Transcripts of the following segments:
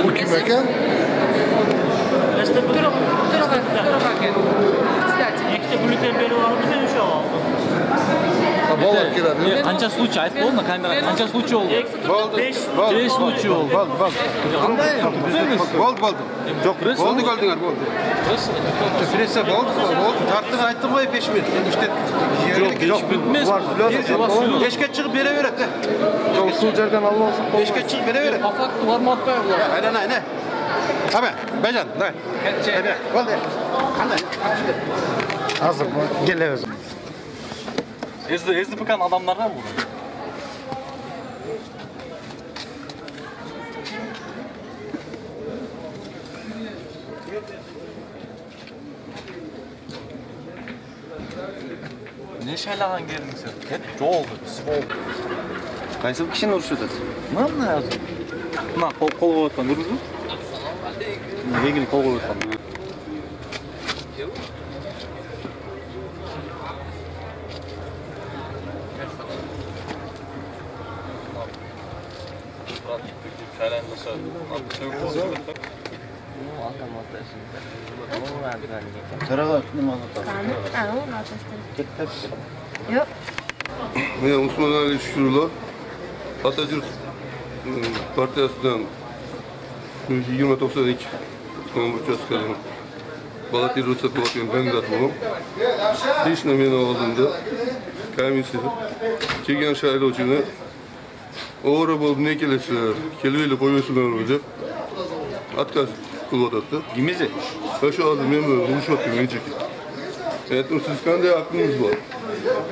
Bu kim ekan? Qancha случай aytib bo'ldi kamera qancha случай oldu? Bo'ldi. 5 случай oldu. Bo'ldi. Yo'q, bo'ldi qoldinglar, bo'ldi. Pressa bo'ldi. Tartib aytdim qo'y 5 minut. İşte Yo'q, bitmez. Keşke çıkıp beraveradi. Yo'q, suv jerdan olib olsak bo'ladi. Keşke çıkıp beraveradi. Faqat varma atmayaplar. Aynen. Tabii, becan, da. Bo'ldi. Qanday? Hozir kelamiz. Ezdi bakan adamlardan bu. Ne şeylerden geldin sen? Hep oldu, sip oldu. Qaysi kishini urishadi? Mana yazdı. Mana qo'l qo'yayotgan ko'rdingizmi? Yengil qo'l qo'yayotgan. Yok. Ben Osman Ali Şükürullah, Atatürk Partiyası'ndan 2092 участкадан баллотироваться qilgan kandidat bo'lib, hech nima meni oldimda komissiyada kelgan saylovchini o'g'ri bo'lib ne kelasizlar, kelinglar qo'yasizlar deb отказ qilyapti. Nimizi? O'sha hozir men bilan urushyapti menchiki. Aytdim, siz qanday aqlingiz bor?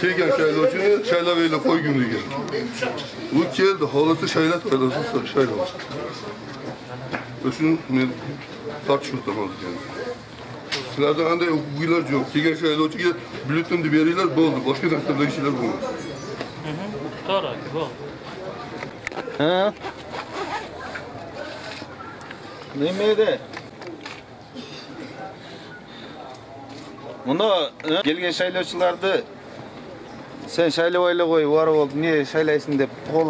Kelgan saylovchini saylavaylar qo'ygin degan. U keldi, holati shaylab qo'yilsa shaylab. O'shuni men tartishdim hozir. Sizlarda qanday huquqlar yo'q. Kelgan saylovchiga byulletenni beringlar, bo'ldi. Boshqa narsalar ishlar bo'lmas. To'g'ri, bo'ldi. Ha? Neydi? Bunda gelgen saylovchilarni sen saylavayla qo'y, varib olib, niye saylaysin deb qo'l.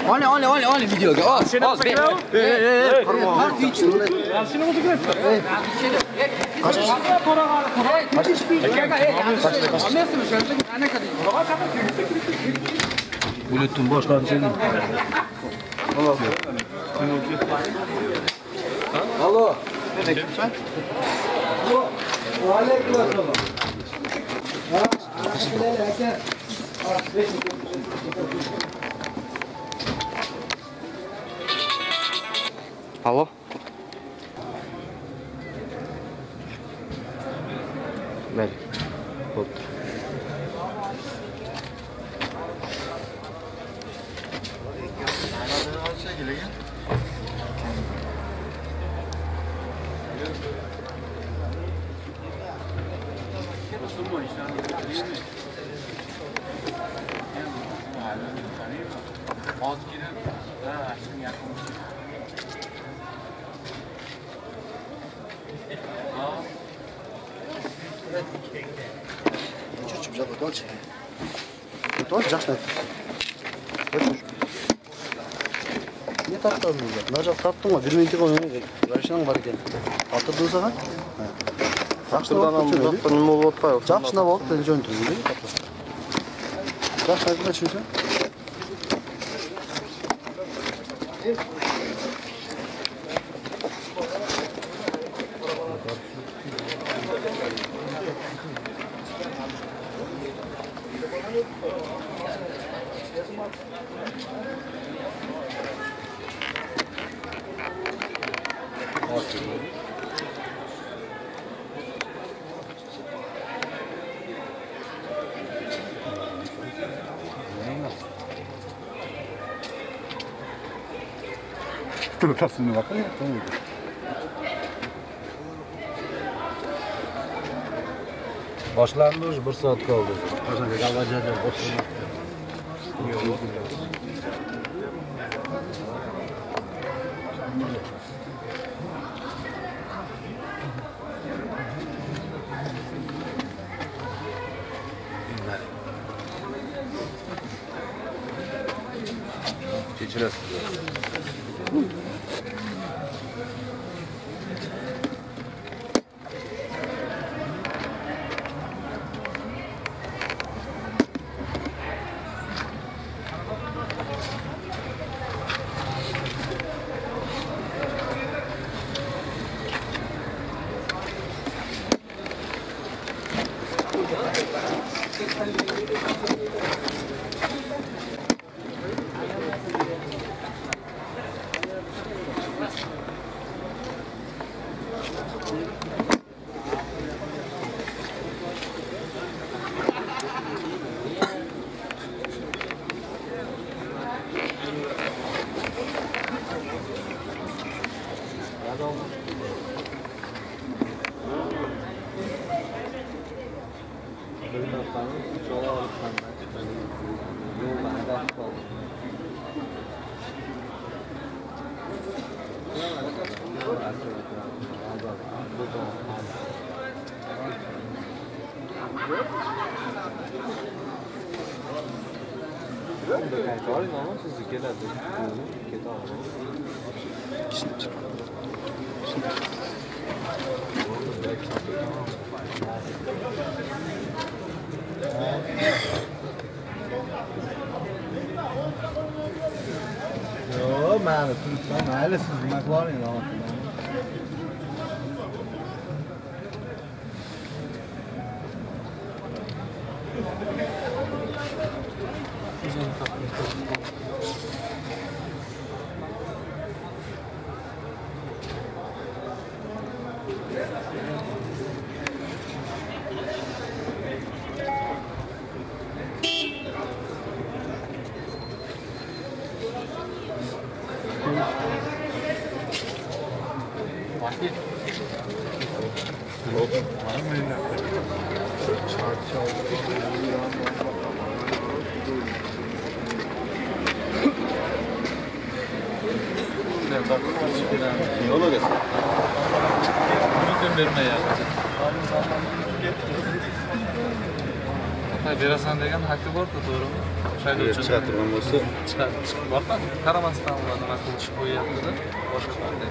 Olha videoga. Ol, Bulutun boshqa şey. Alo. Alo. Mayli. Bo'ldi. Neyi tarttın burada? Najat tarttın mı? Bir minti koyuyor. Yaşından var ekan. Atırdın sana? Taqdirdan oldin, nima bo'lib Жақшына болып, сен жөн тұрдың. Жақшы айтып жүрсің? Tutasını bakın ya. Başlandı, 1 saat kaldı. Yo, mani, mayli siz nima qilaring, Yo'la gelsin. Mümkün verme ya. Berasan degan haqqi bor-ku, to'g'rimi? Shayda uchun Chiqartirgan bo'lsa, chiqib borgan. Qaramasdan ular nima qilishib qo'yyapti-da, boshqa qanday.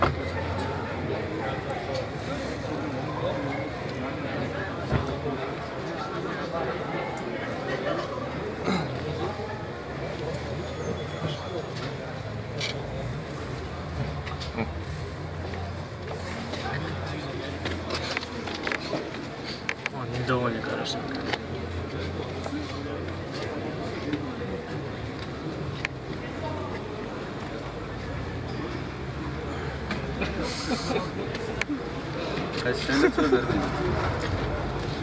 Довольно хорошо. Kaçıncı sıra verdi?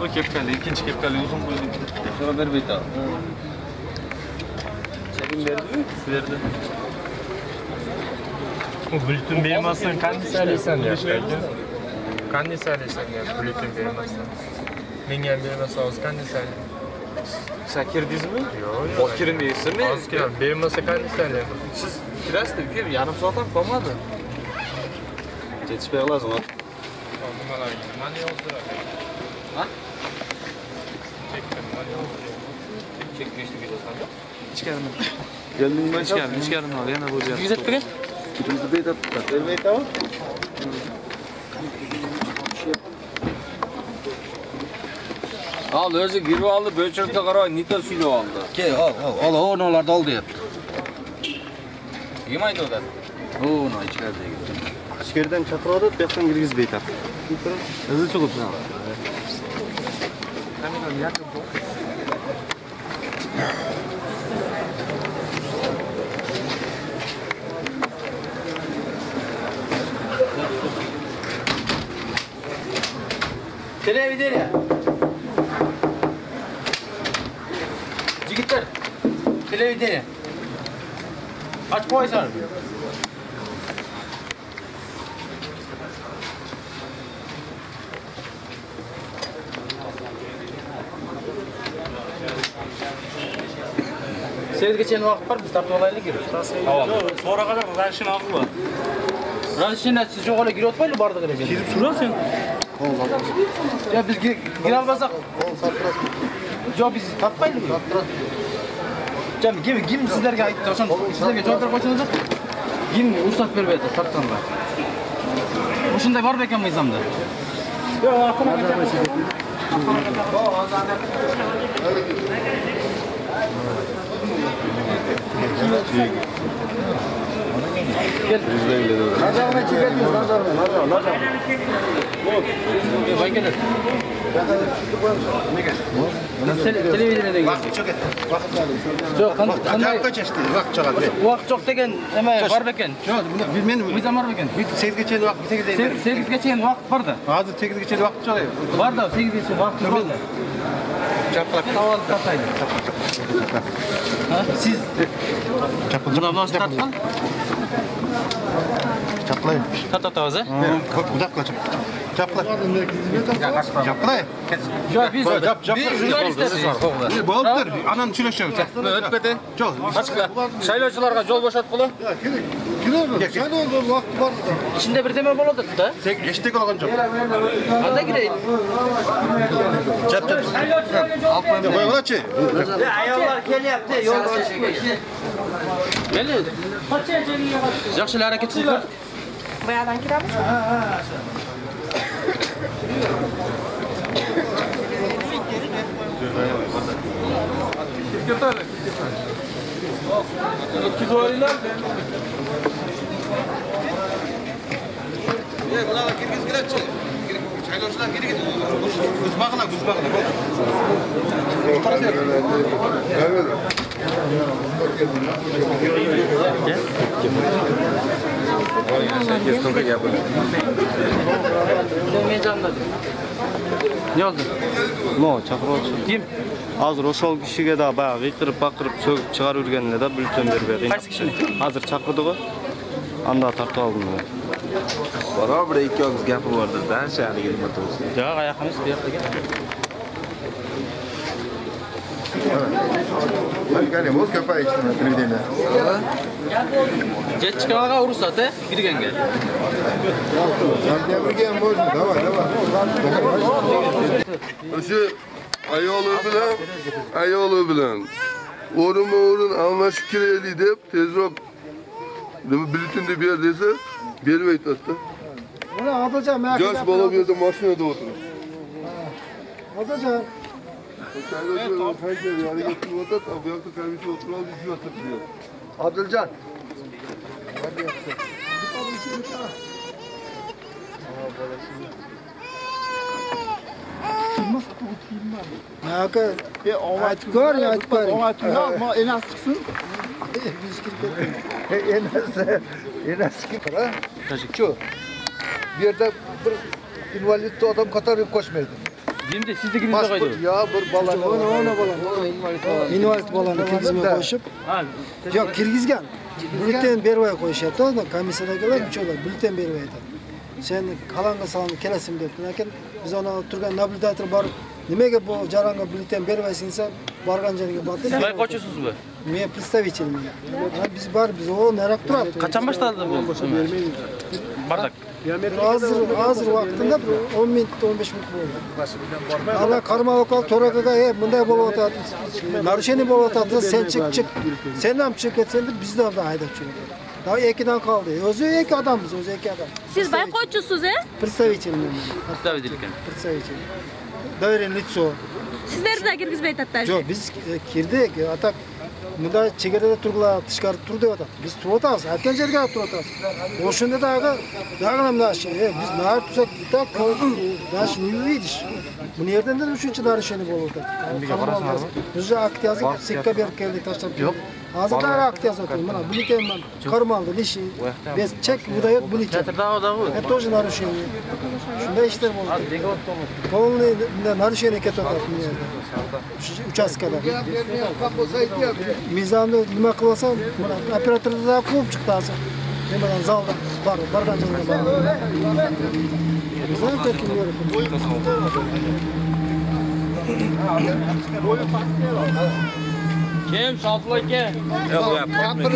O kepkali, ikinci kepkali uzun boylu. sonra bir bit al. Çekim verdi mi? Verdi. O gluten vermezsen kendi söylesen ya. Kendi söylesen ya, gluten vermezsen. Menga bermasa kendi söyle. Sen kirdingizmi? Yo'q. O kirmaysizmi? Az kiram, bermasa kendi söyle. Siz kirasizda, uka, yarim soat ham qolmadi. Yetishmay qolasiz, ha? Mani yozdiradi. Ha? Chekdim, mani yozdiradi. Chek 5 ta kechasizmi? Ichkarimi? Geldingmi? Ichkarim, yana bo'lyapti. 270 ga? Kirgizni beribdi. Bermaydi-ku. Al o'zi girib oldi, bo'chirda qaro, nito suylab oldi. Ke, al, o'rnolarda ol deyapti. Yemaydi ular. O'rno ichkaridagi. ichkaridan chaqiradi, bu yoqdan kirgizib aytadi. O'zi chiqib turadi. Televideniye. Yigitlar. Televideniye. Aç qo'ysan. Sizgacha vaqt bor, biz tartib olaylik. Sonra kadar raşin aldı var. Rashin siz yo'qola girib o'tmayli bordig'iga. Girip surarsın. Ya biz gir almasak. Yo biz topmaylik. Cem kim sizlarga aytdi? O'shan sizlarga javob berib qo'ysangiz. Kim ruxsat bermaydi tartganlar. O'shunday bor ekan mizamda. Yo'q, aqlga televizyonda vaqt çok etdi. Vaqt yo'q, qanday Kaçıştı, vaqt çağırdı. vaqt yo'q degan nima bor ekan? Yo'q, men Mizam bor ekan. 8gacha vaqt, 8gacha vaqt borda. hozir 8gacha vaqt cho'g'ay. Borda 8gacha vaqt bo'ldi. Chaqlab. Savol tartaydi. Ha, siz buna bosh tartgan? Chaqlay. Tartatavuz, ha? Udaqla chaqlay. Chaqlay. Yo'q, biz Bo'ldi. Anan chulashib. O'tmedi. Yo'q. Saylovchilarga yo'l bo'shatqili. İçinde bir deme bo'ladi-da. Eshitdik olgan yo'q. Qanday kiraydi? Chap. Qo'yinglar-chi. Ayollar kelyapti, yo'l ochishga. Meli. Yaxshi harakat qilib. Boyadan kiramiz. Bunaqa kirgizgilar-chi. Saylovchilar kirgizdi. Kuzbaqlar. Men jamladim. Ne oldu? No, chaqiruvchi. Kim? Hozir o'sol kishiga da bayog'i qirib-baqirib so'kib chiqarib yurganlar da bulton berib berdi. Qaysi kishini? Hozir chaqirdi-ku. Anda tartib oldim. Baraber ikki og'iz gapi bordi, danshaliga nima to'g'risida. Yo'q, oyoqimiz bu yoqda. Qani, bo'l ko'payishdi televideniya. Jetchikaga ruxsat-a kirganga. Santyabirga ham bo'ldi. Davay. O'sha ayoli bilan o'rin almashib kelaylik deb tezroq nima biletini ber desa, berib aytadi. Mana Otajon, men Yosh bola bu yerda mashinada o'tiribdi. Otajon, Saylovchilar qancha yoniga turib o'tadi, bu yoqda komissiya o'tirib olib yotibdi. Odiljon. Aka, aytib ko'r. Ma enas chiqsin. Enas chiqsin. Şu, bir yerde bir invalid odam ko'tarib qo'shmaydi. Kimdi? Sizde girince koydu. Ya bir balani. Ona bola. Invalid bolani kirgizmay qo'yishib. Ha, Yo'q, kirgizgan. Bulten bermay qo'yishyapti. Komissiyadagilar bicholar bulten bermaydi. Sen qalanga salonga kelasim debdi. Lekin biz ona turgan nabligator borib, nimaga bu jaranga bulten bermaysiz desa, borgan joyga bordi. Sizlar qo'chisiz bu. Men представительman. Biz o naraq turadi. Qachon boshlandi bu? Bardak. Hozir vaqtida 10 minut, 15 minut bo'ldi. Ana qarma vokal to'rakaga, bunday bo'lyapti. Narusheniya bo'lyapti. Sen chiq. Sen ham chiq ketsan deb bizni ham haydab chiqdi. Daha 2'den kaldı. Özü 2 adamız, özü 2 adam. Siz baykoçusunuz, he? Представитель men. Представитель ekan. Представитель. Doireli лицо. Sizlerdi de girgizbeyt hatta. Жоқ, biz kirdik. Атак мында чегерде тургула тышкары тур деп атат. Biz туруп атабыз. Айткан жерге туруп атабыз. Ошондо дагы мына biz наар турсак так даже не увидишь. Мына жерден де 3-чү нарушение болуп атат. Уже акт жазып, сикка берип келди таштап. Жок. Азыр дагы акт жазып атат. Мына бюллетень кармалды лиши. Без чек выдает бюллетень. Это тоже нарушение. Ушундай иштер болуп атат. Полный нарушение кетип атат мына жерде. Участкада. Мизанды nima qilsam, mana operatorni da quvib chiqdi hozir. Men bilan zalda bargan joyga bordim. Bizlar tekin Kim Şaflı aka? Yo'q, bu yoqda.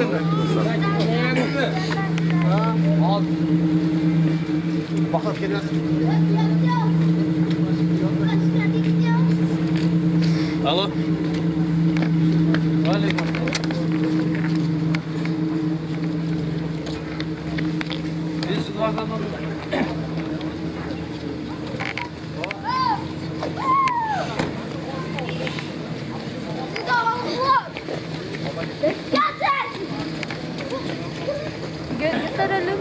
Bakar kelyapti. Alo. Alaykum. Gösterelim.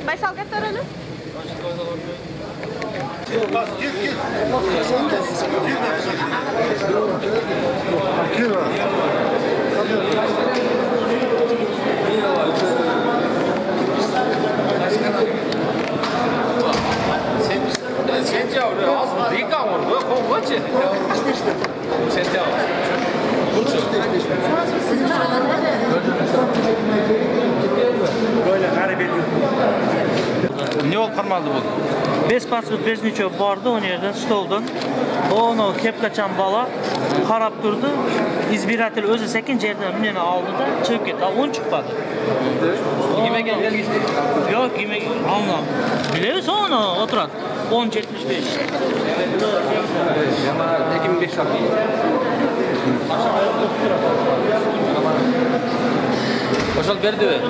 Baysal gösterelim. Sentябрь, az dekabrь, qo'ychi. Sentябрь. Böyle garip ediyor. Ne oldu karmaldı bu? 5 pasport 5 neçe bordi, o yerden stoldan. Onu kepkaçan bala qarab turdi. İzbiratil o'zi sekin yerdan meni oldi da chiqib ketdi. 10 chiqmadi. Yemek geldi. Yo'q, yemek alma. Bilasiz onu o'tiradi. 10.75. Yana 2005 yılı. Boşalt berdi.